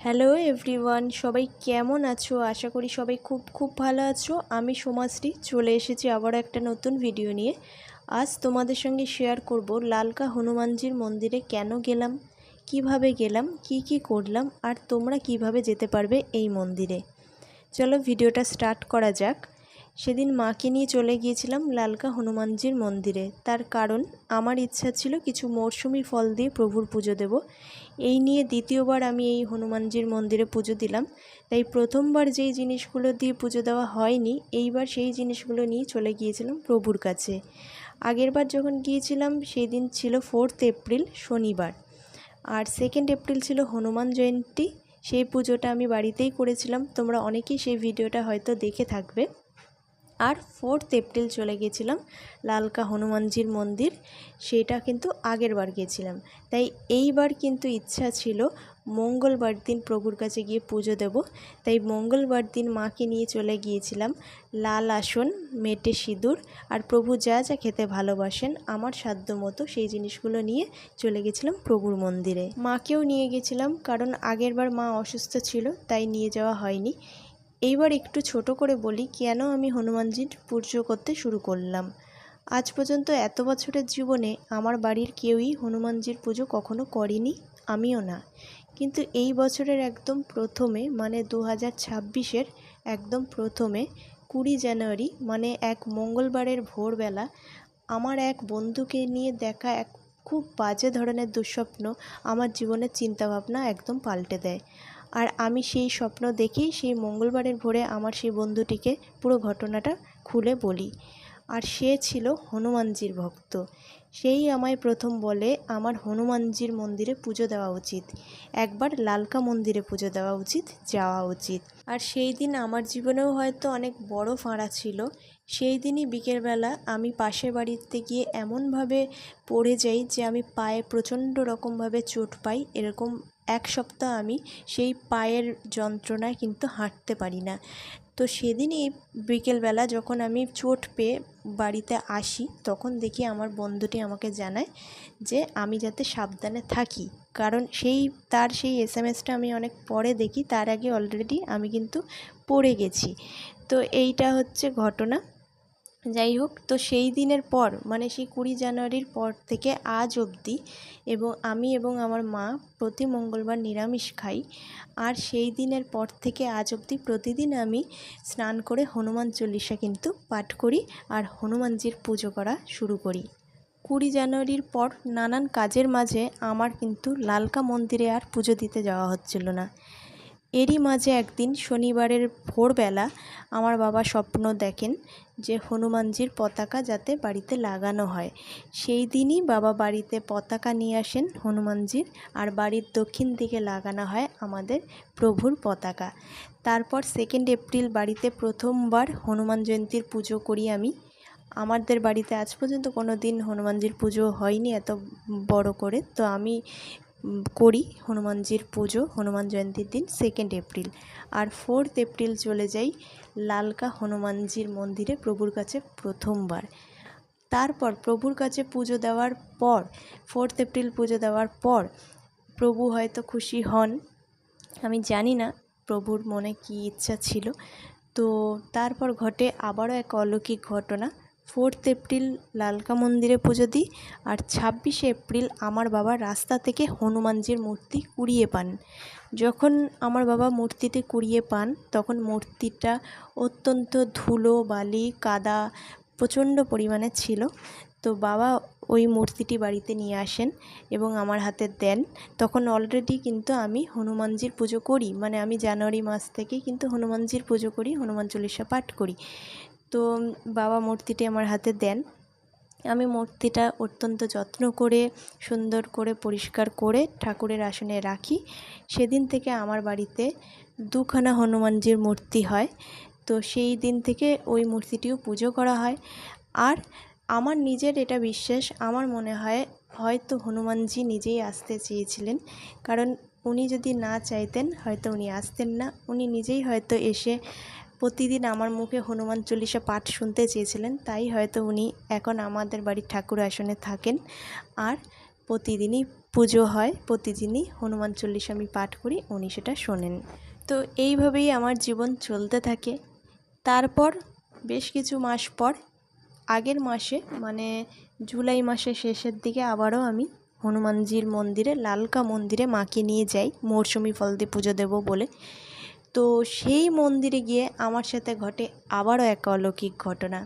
Hello everyone, সবাই কেমন আছো? আশা করি সবাই খুব খুব ভালো আছো। আমি সোমাশ্রী চলে এসেছি আবার একটা নতুন ভিডিও নিয়ে। আজ তোমাদের সঙ্গে শেয়ার করব লালকা হনুমানজির মন্দিরে কেন গেলাম, কিভাবে গেলাম, কি করলাম, আর তোমরা কিভাবে যেতে পারবে এই মন্দিরে। চলো ভিডিওটা স্টার্ট করা যাক। সেদিন মাকে নিয়ে চলে গিয়েছিলাম লালকা হনুমানজির মন্দিরে। তার কারণ আমার ইচ্ছা ছিল কিছু মরশুমি ফল দিয়ে প্রভুর পুজো দেব। এই নিয়ে দ্বিতীয়বার আমি এই হনুমানজির মন্দিরে পুজো দিলাম। তাই প্রথমবার যেই জিনিসগুলো দিয়ে পুজো দেওয়া হয়নি, এইবার সেই জিনিসগুলো নিয়ে চলে গিয়েছিলাম প্রভুর কাছে। আগেরবার যখন গিয়েছিলাম সেই দিন ছিল 4th এপ্রিল শনিবার, আর 2nd এপ্রিল ছিল হনুমান জয়ন্তী। সেই পুজোটা আমি বাড়িতেই করেছিলাম, তোমরা অনেকেই সেই ভিডিওটা হয়তো দেখে থাকবে। আর 4th এপ্রিল চলে গেছিলাম লালকা হনুমানজির মন্দির, সেটা কিন্তু আগের বার গেছিলাম। তাই এইবার কিন্তু ইচ্ছা ছিল মঙ্গলবার দিন প্রভুর কাছে গিয়ে পুজো দেব। তাই মঙ্গলবার দিন মাকে নিয়ে চলে গিয়েছিলাম লাল আসন, মেটে সিঁদুর, আর প্রভু যা যা খেতে ভালোবাসেন আমার সাধ্য মতো সেই জিনিসগুলো নিয়ে চলে গেছিলাম প্রভুর মন্দিরে। মাকেও নিয়ে গেছিলাম, কারণ আগেরবার মা অসুস্থ ছিল, তাই নিয়ে যাওয়া হয়নি। এইবার একটু ছোট করে বলি কেন আমি হনুমানজির পুজো করতে শুরু করলাম। আজ পর্যন্ত এত বছরের জীবনে আমার বাড়ির কেউই হনুমানজির পুজো কখনো করেনি, আমিও না। কিন্তু এই বছরের একদম প্রথমে, মানে 2026-এর একদম প্রথমে 20 জানুয়ারি, মানে এক মঙ্গলবারের ভোরবেলা আমার এক বন্ধুকে নিয়ে দেখা এক খুব বাজে ধরনের দুঃস্বপ্ন আমার জীবনের চিন্তাভাবনা একদম পাল্টে দেয়। আর আমি সেই স্বপ্ন দেখেই সেই মঙ্গলবারের ভোরে আমার সেই বন্ধুটিকে পুরো ঘটনাটা খুলে বলি। আর সে ছিল হনুমানজির ভক্ত। সেই আমায় প্রথম বলে আমার হনুমানজির মন্দিরে পুজো দেওয়া উচিত, একবার লালকা মন্দিরে পুজো দেওয়া উচিত, যাওয়া উচিত। আর সেই দিন আমার জীবনেও হয়তো অনেক বড় ফাঁড়া ছিল। সেই দিনই বিকেলবেলা আমি পাশের বাড়িতে গিয়ে এমনভাবে পড়ে যাই যে আমি পায়ে প্রচণ্ড রকমভাবে চোট পাই। এরকম এক সপ্তাহ আমি সেই পায়ের যন্ত্রণায় কিন্তু হাঁটতে পারি না। তো সেদিনই বিকেলবেলা যখন আমি চোট পেয়ে বাড়িতে আসি, তখন দেখি আমার বন্ধুটি আমাকে জানায় যে আমি যাতে সাবধানে থাকি, কারণ তার সেই এসএমএসটা আমি অনেক পরে দেখি, তার আগে অলরেডি আমি কিন্তু পড়ে গেছি। তো এইটা হচ্ছে ঘটনা। যাই হোক, তো সেই দিনের পর, মানে সেই 20 জানুয়ারির পর থেকে আজ অবধি আমি এবং আমার মা প্রতি মঙ্গলবার নিরামিষ খাই। আর সেই দিনের পর থেকে আজ অবধি প্রতিদিন আমি স্নান করে হনুমান চল্লিশা কিন্তু পাঠ করি আর হনুমানজির পুজো করা শুরু করি। 20 জানুয়ারির পর নানান কাজের মাঝে আমার কিন্তু লালকা মন্দিরে আর পুজো দিতে যাওয়া হচ্ছিল না। এরই মাঝে একদিন শনিবারের ভোরবেলা আমার বাবা স্বপ্ন দেখেন যে হনুমানজির পতাকা যাতে বাড়িতে লাগানো হয়। সেই দিনই বাবা বাড়িতে পতাকা নিয়ে আসেন হনুমানজির, আর বাড়ির দক্ষিণ দিকে লাগানো হয় আমাদের প্রভুর পতাকা। তারপর 2nd এপ্রিল বাড়িতে প্রথমবার হনুমান জয়ন্তীর পুজো করি আমি। আমাদের বাড়িতে আজ পর্যন্ত কোনো দিন হনুমানজির পুজো হয়নি এত বড় করে, তো আমি করি হনুমানজির পুজো হনুমান জয়ন্তীর দিন 2nd এপ্রিল। আর 4th এপ্রিল চলে যাই লালকা হনুমানজির মন্দিরে প্রভুর কাছে প্রথমবার। তারপর প্রভুর কাছে পুজো দেওয়ার পর, 4th এপ্রিল পুজো দেওয়ার পর প্রভু হয়তো খুশি হন, আমি জানি না প্রভুর মনে কী ইচ্ছা ছিল। তো তারপর ঘটে আবারও এক অলৌকিক ঘটনা। 4th এপ্রিল লালকা মন্দিরে পুজো দিই, আর 26শে এপ্রিল আমার বাবা রাস্তা থেকে হনুমানজির মূর্তি কুড়িয়ে পান। যখন আমার বাবা মূর্তিটি কুড়িয়ে পান, তখন মূর্তিটা অত্যন্ত ধুলো, বালি, কাদা প্রচণ্ড পরিমাণে ছিল। তো বাবা ওই মূর্তিটি বাড়িতে নিয়ে আসেন এবং আমার হাতে দেন। তখন অলরেডি কিন্তু আমি হনুমানজির পুজো করি, মানে আমি জানুয়ারি মাস থেকেই কিন্তু হনুমানজির পুজো করি, হনুমান চল্লিশা পাঠ করি। তো বাবা মূর্তিটি আমার হাতে দেন, আমি মূর্তিটা অত্যন্ত যত্ন করে সুন্দর করে পরিষ্কার করে ঠাকুরের আসনে রাখি। সেদিন থেকে আমার বাড়িতে 2খানা হনুমানজির মূর্তি হয়। তো সেই দিন থেকে ওই মূর্তিটিও পুজো করা হয়। আর আমার নিজের এটা বিশ্বাস, আমার মনে হয় হয়তো হনুমানজি নিজেই আসতে চেয়েছিলেন, কারণ উনি যদি না চাইতেন হয়তো উনি আসতেন না। উনি নিজেই হয়তো এসে প্রতিদিন আমার মুখে হনুমান চল্লিশা পাঠ শুনতে চেয়েছিলেন, তাই হয়তো উনি এখন আমাদের বাড়ির ঠাকুর আসনে থাকেন আর প্রতিদিনই পুজো হয় প্রতিদিনই, হনুমান চল্লিশা আমি পাঠ করি, উনি সেটা শোনেন। তো এইভাবেই আমার জীবন চলতে থাকে। তারপর বেশ কিছু মাস পর আগের মাসে মানে জুলাই মাসের শেষের দিকে আবারও আমি হনুমানজির মন্দিরে, লালকা মন্দিরে মাকে নিয়ে যাই মরশুমি ফল দিয়ে পুজো দেবো বলে। তো সেই মন্দিরে গিয়ে আমার সাথে ঘটে আবারও এক অলৌকিক ঘটনা।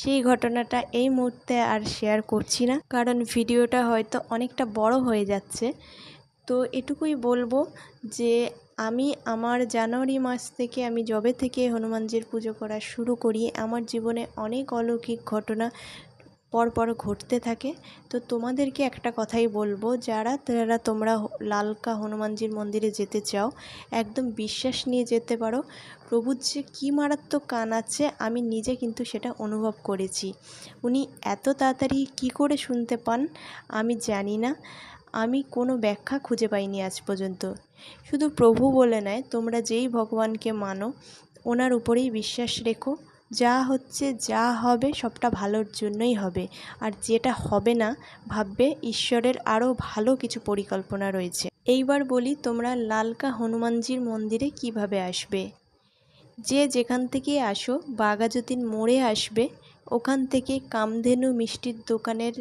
সেই ঘটনাটা এই মুহূর্তে আর শেয়ার করছি না, কারণ ভিডিওটা হয়তো অনেকটা বড় হয়ে যাচ্ছে। তো এটুকুই বলবো যে আমি আমার জানুয়ারি মাস থেকে, আমি যবে থেকে হনুমানজির পুজো করা শুরু করি, আমার জীবনে অনেক অলৌকিক ঘটনা পরপর ঘটতে থাকে। তো তোমাদেরকে একটা কথাই বলবো, যারা তোমরা লালকা হনুমানজির মন্দিরে যেতে চাও, একদম বিশ্বাস নিয়ে যেতে পারো। প্রভুর যে কী মারাত্মক কান আছে, আমি নিজে কিন্তু সেটা অনুভব করেছি। উনি এত তাড়াতাড়ি কী করে শুনতে পান আমি জানি না, আমি কোনো ব্যাখ্যা খুঁজে পাইনি আজ পর্যন্ত। শুধু প্রভু বলে নয়, তোমরা যেই ভগবানকে মানো ওনার উপরেই বিশ্বাস রেখো। যা হচ্ছে যা হবে সবটা ভালোর জন্যই হবে, আর যেটা হবে না ভাববে ঈশ্বরের আরও ভালো কিছু পরিকল্পনা রয়েছে। এইবার বলি, তোমরা লালকা হনুমানজির মন্দিরে কিভাবে আসবে। যে যেখান থেকে আসো, বাঘাযতীন মোড়ে আসবে। ওখান থেকে কামধেনু মিষ্টির দোকানের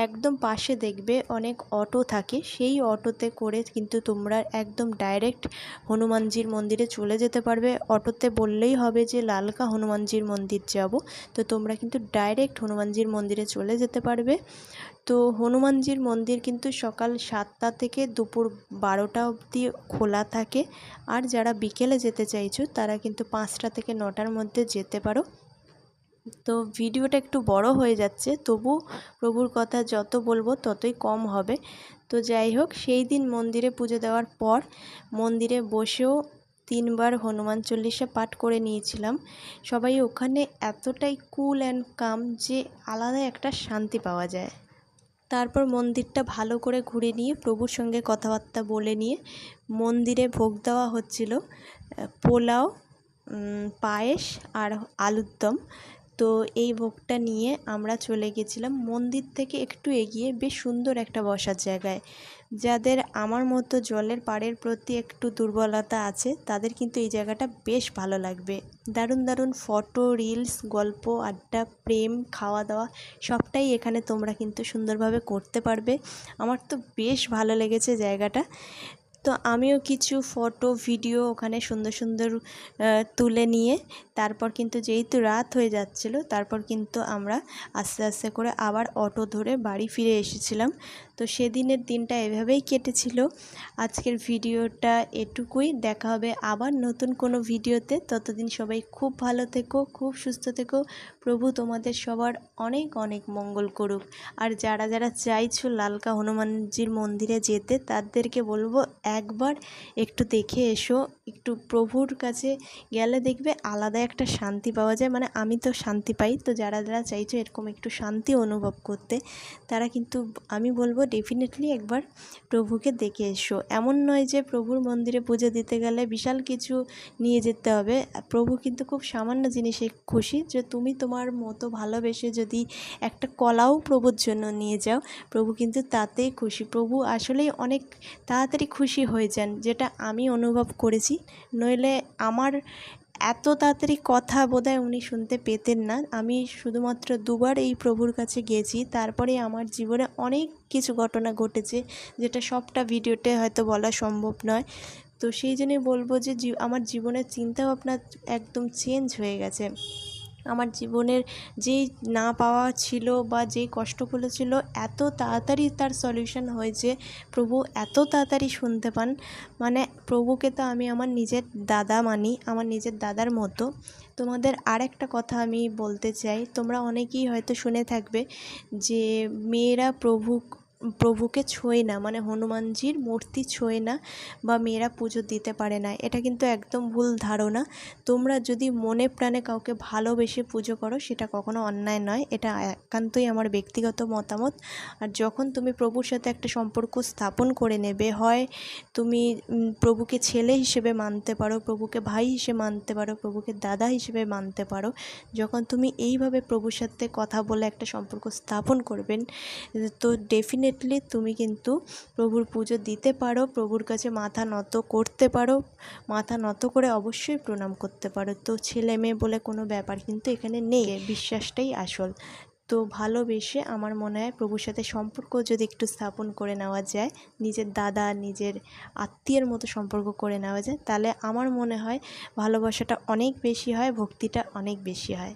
একদম পাশে দেখবে অনেক অটো থাকে, সেই অটোতে করে কিন্তু তোমরা একদম ডাইরেক্ট হনুমানজির মন্দিরে চলে যেতে পারবে। অটোতে বললেই হবে যে লালকা হনুমানজির মন্দির যাব, তো তোমরা কিন্তু ডাইরেক্ট হনুমানজির মন্দিরে চলে যেতে পারবে। তো হনুমানজির মন্দির কিন্তু সকাল 7টা থেকে দুপুর 12টা অবধি খোলা থাকে। আর যারা বিকেলে যেতে চাইছো তারা কিন্তু 5টা থেকে 9টার মধ্যে যেতে পারো। তো ভিডিওটা একটু বড় হয়ে যাচ্ছে, তবু প্রভুর কথা যত বলবো ততই কম হবে। তো যাই হোক, সেই দিন মন্দিরে পুজো দেওয়ার পর মন্দিরে বসেও 3বার হনুমান চল্লিশা পাঠ করে নিয়েছিলাম। সবাই ওখানে এতটাই কুল অ্যান্ড কাম যে আলাদা একটা শান্তি পাওয়া যায়। তারপর মন্দিরটা ভালো করে ঘুরে নিয়ে প্রভুর সঙ্গে কথাবার্তা বলে নিয়ে মন্দিরে ভোগ দেওয়া হচ্ছিল পোলাও, পায়েস আর আলুর দম। তো এই ভোগটা নিয়ে আমরা চলে গেছিলাম মন্দির থেকে একটু এগিয়ে বেশ সুন্দর একটা বসার জায়গায়। যাদের আমার মতো জলের পাড়ের প্রতি একটু দুর্বলতা আছে তাদের কিন্তু এই জায়গাটা বেশ ভালো লাগবে। দারুণ দারুণ ফটো, রিলস, গল্প, আড্ডা, প্রেম, খাওয়া দাওয়া সবটাই এখানে তোমরা কিন্তু সুন্দরভাবে করতে পারবে। আমার তো বেশ ভালো লেগেছে জায়গাটা। তো আমিও কিছু ফটো ভিডিও ওখানে সুন্দর সুন্দর তুলে নিয়ে তারপর কিন্তু যেহেতু রাত হয়ে যাচ্ছিল, তারপর কিন্তু আমরা আস্তে আস্তে করে আবার অটো ধরে বাড়ি ফিরে এসেছিলাম। তো সেদিনের দিনটা এভাবেই কেটেছিল। আজকের ভিডিওটা এটুকুই, দেখা হবে আবার নতুন কোনো ভিডিওতে। ততদিন সবাই খুব ভালো থেকো, খুব সুস্থ থেকো। প্রভু তোমাদের সবার অনেক অনেক মঙ্গল করুক। আর যারা যারা চাইছো লালকা হনুমানজির মন্দিরে যেতে, তাদেরকে বলবো একবার একটু দেখে এসো। একটু প্রভুর কাছে গেলে দেখবে আলাদা একটা শান্তি পাওয়া যায়, মানে আমি তো শান্তি পাই। তো যারা যারা চাইছো এরকম একটু শান্তি অনুভব করতে, তারা কিন্তু আমি বলবো ডেফিনেটলি একবার প্রভুকে দেখে এসো। এমন নয় যে প্রভুর মন্দিরে পুজো দিতে গেলে বিশাল কিছু নিয়ে যেতে হবে। প্রভু কিন্তু খুব সামান্য জিনিসে খুশি, যে তুমি তোমার মতো ভালোবেসে যদি একটা কলাও প্রভুর জন্য নিয়ে যাও, প্রভু কিন্তু তাতেই খুশি। প্রভু আসলেই অনেক তাড়াতাড়ি খুশি হয়ে যান, যেটা আমি অনুভব করেছি। নইলে আমার এত তাড়াতাড়ি কথা বোধহয় উনি শুনতে পেতেন না। আমি শুধুমাত্র 2বার এই প্রভুর কাছে গেছি, তারপরে আমার জীবনে অনেক কিছু ঘটনা ঘটেছে, যেটা সবটা ভিডিওতে হয়তো বলা সম্ভব নয়। তো সেই জন্যই বলবো যে আমার জীবনের চিন্তাভাবনা একদম চেঞ্জ হয়ে গেছে। আমার জীবনের যেই না পাওয়া ছিল বা যেই কষ্টগুলো ছিল, এত তাড়াতাড়ি তার সলিউশন হয়েছে। প্রভু এত তাড়াতাড়ি শুনতে পান, মানে প্রভুকে তো আমি আমার নিজের দাদা মানি, আমার নিজের দাদার মতো। তোমাদের আর একটা কথা আমি বলতে চাই, তোমরা অনেকেই হয়তো শুনে থাকবে যে মেয়েরা প্রভুকে ছোঁয় না, মানে হনুমানজির মূর্তি ছোঁয় না বা মেয়েরা পুজো দিতে পারে না। এটা কিন্তু একদম ভুল ধারণা। তোমরা যদি মনে প্রাণে কাউকে ভালোবেসে পুজো করো, সেটা কখনো অন্যায় নয়। এটা একান্তই আমার ব্যক্তিগত মতামত। আর যখন তুমি প্রভুর সাথে একটা সম্পর্ক স্থাপন করে নেবে, হয় তুমি প্রভুকে ছেলে হিসেবে মানতে পারো, প্রভুকে ভাই হিসেবে মানতে পারো, প্রভুকে দাদা হিসেবে মানতে পারো। যখন তুমি এইভাবে প্রভুর সাথে কথা বলে একটা সম্পর্ক স্থাপন করবেন, তো ডেফিনেটলি ডেফিনেটলি তুমি কিন্তু প্রভুর পুজো দিতে পারো, প্রভুর কাছে মাথা নত করতে পারো, মাথা নত করে অবশ্যই প্রণাম করতে পারো। তো ছেলে মেয়ে বলে কোনো ব্যাপার কিন্তু এখানে নেই, বিশ্বাসটাই আসল। তো ভালোবেসে আমার মনে হয় প্রভুর সাথে সম্পর্ক যদি একটু স্থাপন করে নেওয়া যায়, নিজের দাদা নিজের আত্মীয়ের মতো সম্পর্ক করে নেওয়া যায়, তাহলে আমার মনে হয় ভালোবাসাটা অনেক বেশি হয়, ভক্তিটা অনেক বেশি হয়।